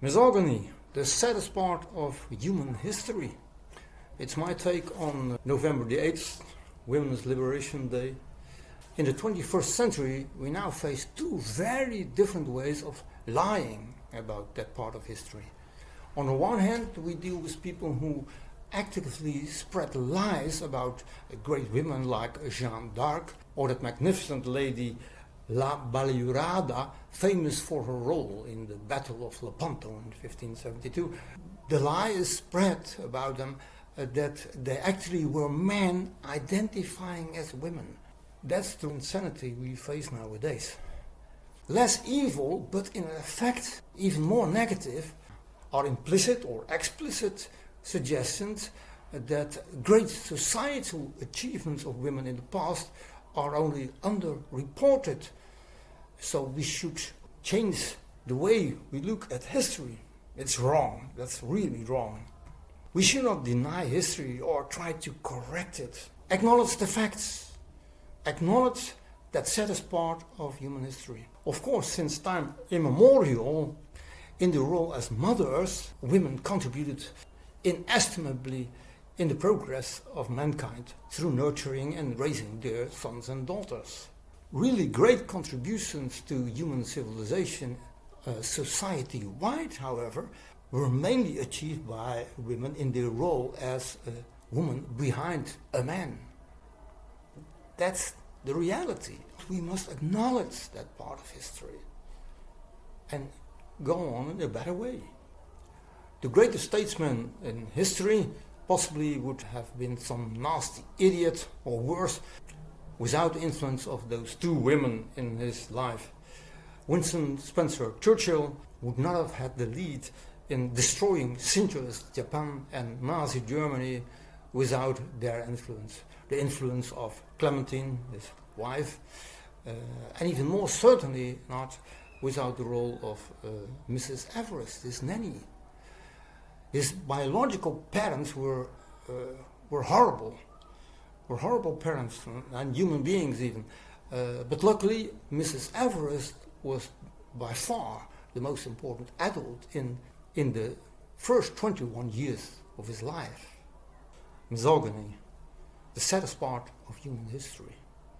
Misogyny, the saddest part of human history. It's my take on November the 8th, Women's Liberation Day. In the 21st century, we now face two very different ways of lying about that part of history. On the one hand, we deal with people who actively spread lies about great women like Jeanne d'Arc or that magnificent lady La Baliurada, famous for her role in the Battle of Lepanto in 1572. The lie is spread about them that they actually were men identifying as women. That's the insanity we face nowadays. Less evil, but in effect even more negative, are implicit or explicit suggestions that great societal achievements of women in the past are only underreported. So we should change the way we look at history. It's wrong. That's really wrong. We should not deny history or try to correct it. Acknowledge the facts. Acknowledge that saddest part of human history. Of course, since time immemorial, in the role as mothers, women contributed inestimably in the progress of mankind through nurturing and raising their sons and daughters. Really great contributions to human civilization society-wide, however, were mainly achieved by women in their role as a woman behind a man. That's the reality. We must acknowledge that part of history and go on in a better way. The greatest statesman in history possibly would have been some nasty idiot or worse without the influence of those two women in his life. Winston Spencer Churchill would not have had the lead in destroying centralist Japan and Nazi Germany without their influence. The influence of Clementine, his wife, and even more certainly not without the role of Mrs. Everest, his nanny. His biological parents were horrible parents and human beings even. But luckily, Mrs. Everest was by far the most important adult in the first 21 years of his life. Misogyny, the saddest part of human history.